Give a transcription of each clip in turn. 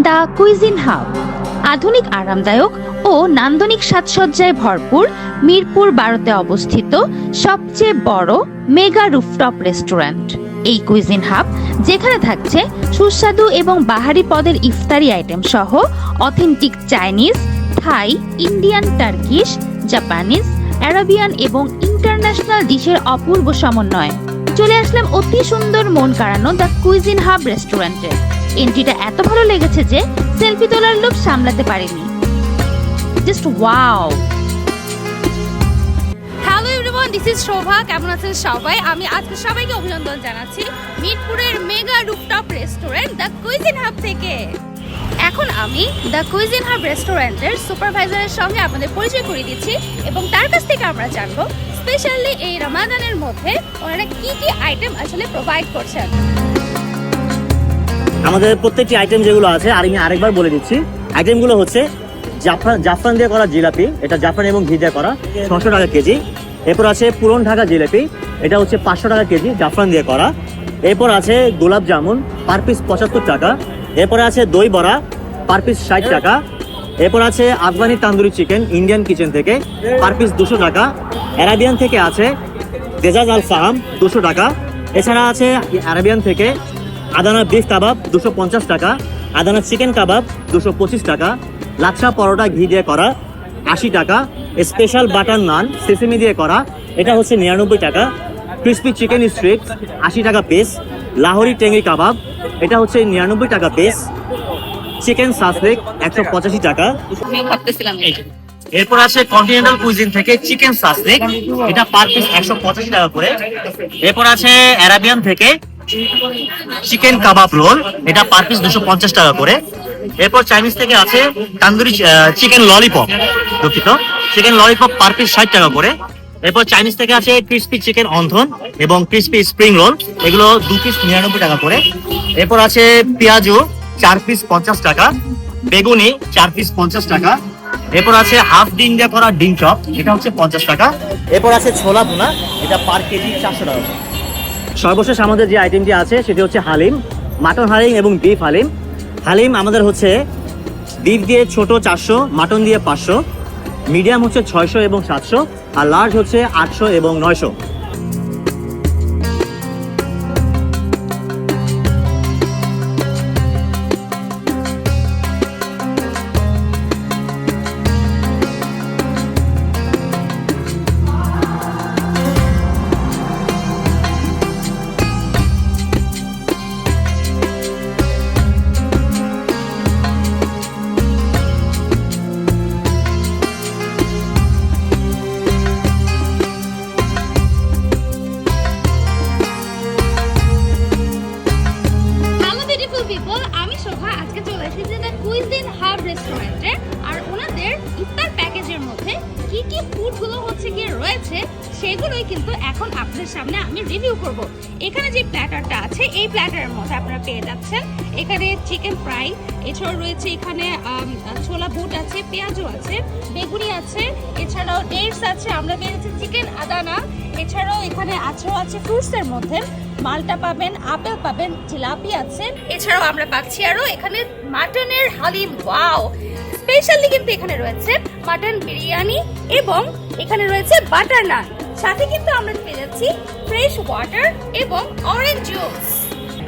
The cuisine hub আধুনিক, আরামদায়ক ও নান্দনিক সাজসজ্জায় ভরপুর মিরপুর 12-তে অবস্থিত সবচেয়ে বড় মেগা রুফটপ রেস্টুরেন্ট এই কুইজিন হাব, যেখানে থাকছে সুস্বাদু এবং বাহারি পদের ইফতারি আইটেম সহ অথেন্টিক চাইনিজ, থাই, ইন্ডিয়ান, টার্কিশ, জাপানিজ, আরাবিয়ান এবং ইন্টারন্যাশনাল ডিশের অপূর্ব সমন্বয়। চলে আসলাম অতি সুন্দর মন কাড়ানো দ্য কুইজিন হাব রেস্টুরেন্টে। এন্ট্রিটা এত ভালো লেগেছে যে সেলফি তোলার লোভ সামলাতে পারিনি। Just wow. Hello everyone, this is Shobha. কেমন আছেন সবাই? আমি আজকে সবাইকে অভিনন্দন জানাচ্ছি মিরপুরের mega rooftop restaurant the cuisine hub থেকে। এখন আমি দ্য কুইজিন হাব রেস্টুরেন্টের সুপারভাইজারের সঙ্গে আপনাদের পরিচয় করিয়ে দিচ্ছি এবং তার কাছ থেকে আমরা জানবো স্পেশালি এই রমাদানের মধ্যে ওনারা কি কি আইটেম আসলে প্রোভাইড করছেন। আমাদের প্রত্যেকটি আইটেম যেগুলো আছে আর আমি আরেকবার বলে দিচ্ছি, আইটেমগুলো হচ্ছে জাফরান দিয়ে করা জিলাপি, এটা জাফরান এবং ঘি দিয়ে করা 600 টাকা কেজি। এরপর আছে পুরন ঢাকা জিলাপি, এটা হচ্ছে 500 টাকা কেজি জাফরান দিয়ে করা। এরপর আছে গোলাপ জামুন, পার পিস 75 টাকা। এরপরে আছে দই বড়া, পার পিস 60 টাকা। এরপর আছে Afghani tandoori chicken Indian kitchen থেকে, পার পিস 200 টাকা। অ্যারাবিয়ান থেকে আছে দেজাজ আল ফাহাম 200 টাকা। এছাড়া আছে আরাবিয়ান থেকে আদানা বিফ কাবাব 250 টাকা, আদানা চিকেন কাবাব 225 টাকা, লাচ্ছা পরোটা ঘি দিয়ে করা 80 টাকা, স্পেশাল বাটার নান সেসেমি দিয়ে করা, এটা হচ্ছে 99 টাকা, ক্রিসপি চিকেন স্ট্রিপ 80 টাকা পিস, লাহোরি টেঙ্গি কাবাব এটা হচ্ছে 99 টাকা পিস, চিকেন সাসলেক 185 টাকা। এরপর আছে কন্টিনেন্টাল কুইজিন থেকে চিকেন সাসলেক, এটা পার পিস 185 টাকা করে। এরপর আছে অ্যারাবিয়ান থেকে চিকেন কাবাব রোল, এটা পার পিস 250 টাকা করে। এরপর চাইনিজ থেকে আছে তান্দুরি চিকেন ললিপপ, দুঃখিত, চিকেন ললিপপ পার পিস 60 টাকা করে। এরপর চাইনিজ থেকে আছে ক্রিসপি চিকেন অন্থন এবং ক্রিসপি স্প্রিং রোল, এগুলো 2 পিস 99 টাকা করে। এরপর আছে পেঁয়াজু 4 পিস 50 টাকা, বেগুনি 4 পিস 50 টাকা। এরপর আছে হাফ ডিম দিয়ে করা ডিম চপ, এটা হচ্ছে 50 টাকা। এরপর আছে ছোলা ভুনা, এটা পার কেজি 400 টাকা। সর্বশেষ আমাদের যে আইটেমটি আছে সেটি হচ্ছে হালিম, মাটন হালিম এবং বিফ হালিম। হালিম আমাদের হচ্ছে বিফ দিয়ে ছোট 400, মাটন দিয়ে 500, মিডিয়াম হচ্ছে 600 এবং 700, আর লার্জ হচ্ছে 800 এবং 900। আমি শোভা, আজকে চলে এসেছি দ্য কুইজিন হাব রেস্টুরেন্টে। আর ওনাদের ইফতার প্যাকেজের মধ্যে কি কি ফুডগুলো হচ্ছে গিয়ে রয়েছে সেগুলোই কিন্তু এখন আপনাদের সামনে আমি রিভিউ করব। এখানে যে প্ল্যাটারটা আছে এই প্ল্যাটারের মধ্যে আপনারা পেয়ে যাচ্ছেন এখানে চিকেন ফ্রাই, এছাড়াও রয়েছে এখানে ছোলা বুট আছে, পেঁয়াজু আছে, বেগুনি আছে, এছাড়াও ডেটস আছে, আমরা পেয়ে যাচ্ছি চিকেন আদানা, এছাড়াও এখানে আছে ফ্রুটসের মধ্যে মালটা পাবেন, আপেল পাবেন, জিলাপি আছে, এছাড়াও আমরা পাচ্ছি আরো এখানে মাটনের হালিম। ওয়াও, স্পেশালি কিন্তু এখানে রয়েছে মাটন বিরিয়ানি এবং এখানে রয়েছে বাটার নান, সাথে কিন্তু আমরা পেয়ে যাচ্ছি ফ্রেশ ওয়াটার এবং অরেঞ্জ জুস।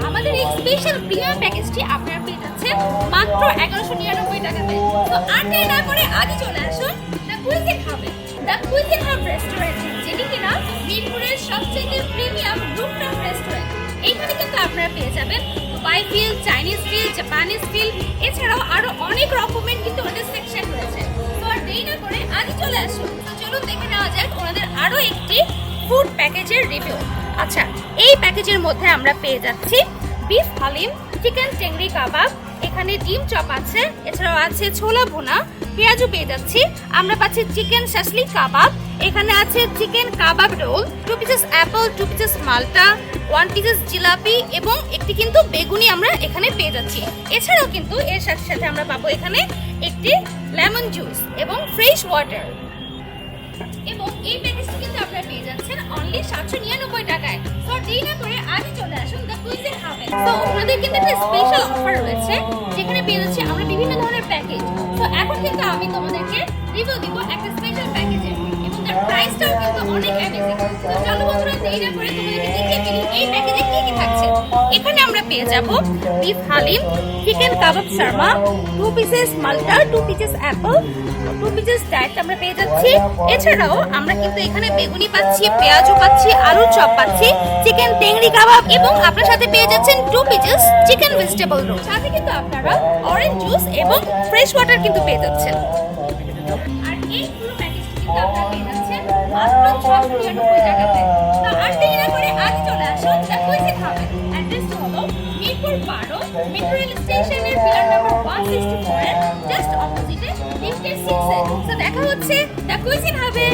আমাদের এই স্পেশাল প্রিমিয়াম প্যাকেজটি আপনারা পেয়ে যাচ্ছেন মাত্র 1199 টাকাতে। তো আর দেরি না করে আজই চলে আসুন দ্য কুইজিন হাবে, দ্য কুইজিন হাব রেস্টুরেন্ট, যেটি কিনা মিরপুরের সবচেয়ে প্রিমিয়াম রুফটপ রেস্টুরেন্ট। এইখানে কিন্তু আপনারা পেয়ে যাবেন Dubai feel, Chinese feel, Japanese feel, এছাড়াও আরো অনেক রকমের কিন্তু ওদের সেকশন রয়েছে। তো আর দেরি না করে আজই চলে আসুন। তো চলুন দেখে নেওয়া যাক ওনাদের আরো একটি ফুড প্যাকেজের রিভিউ। আচ্ছা, এই প্যাকেজের মধ্যে আমরা পেয়ে যাচ্ছি বিফ হালিম, চিকেন টেংরি কাবাব, এখানে ডিম চপ আছে, এছাড়াও আছে ছোলা ভুনা, পেঁয়াজু পেয়ে যাচ্ছি, আমরা পাচ্ছি চিকেন শাসলিক কাবাব, এখানে আছে চিকেন কাবাব রোল, 2 পিসেস অ্যাপল, 2 পিসেস মালটা, 1 পিসেস জিলাপি এবং একটি কিন্তু বেগুনি আমরা এখানে পেয়ে যাচ্ছি। এছাড়াও কিন্তু এর সাথে সাথে আমরা পাবো এখানে একটি লেমন জুস এবং ফ্রেশ ওয়াটার। এবং এই প্যাকেজটি কিন্তু আপনারা পেয়ে যাচ্ছেন অনলি 799 টাকায়। তো দেরি না করে আজই চলে আসুন দ্য কুইজিন হাবে। তো ওনাদের কিন্তু একটা স্পেশাল অফার রয়েছে যেখানে পেয়ে যাচ্ছে প্যাকেজ। তো এখন কিন্তু আমি তোমাদেরকে রিভিউ দিব একটা স্পেশাল প্যাকেজের, এবং তার প্রাইসটাও কিন্তু অনেক অ্যামেজিং। তো চলো বন্ধুরা, দেরি না করে তোমাদেরকে দেখিয়ে ফেলি এই প্যাকেজে কি কি থাকছে। এখানে আমরা পেয়ে যাব বিফ হালিম, চিকেন কাবাব শর্মা, 2 পিসেস মাল্টা, 2 পিসেস অ্যাপল, 2 পিসেস ডায়েট আমরা পেয়ে যাচ্ছি। এছাড়াও আমরা কিন্তু এখানে বেগুনি পাচ্ছি, পেঁয়াজও পাচ্ছি, আলুর চপ পাচ্ছি, চিকেন টেংরি কাবাব, এবং আপনার সাথে পেয়ে যাচ্ছেন 2 পিসেস চিকেন ভেজিটেবল রোল। সাথে কিন্তু আপনারা অরেঞ্জ জুস এবং ফ্রেশ ওয়াটার কিন্তু পেয়ে যাচ্ছেন। আর এই পুরো প্যাকেজটি কিন্তু আপনারা পেয়ে যাচ্ছেন মাত্র 699 টাকাতে। তো আর দেরি না করে আগে চলে আসুন দ্য কুইজিন হাবে। অ্যাড্রেসটা হলো মিরপুর 12 মেট্রো রেল স্টেশনের পিলার নাম্বার 164 এর জাস্ট অপোজিটে লিফটের 6 এ। তো দেখা হচ্ছে দ্য কুইজিন হাবে।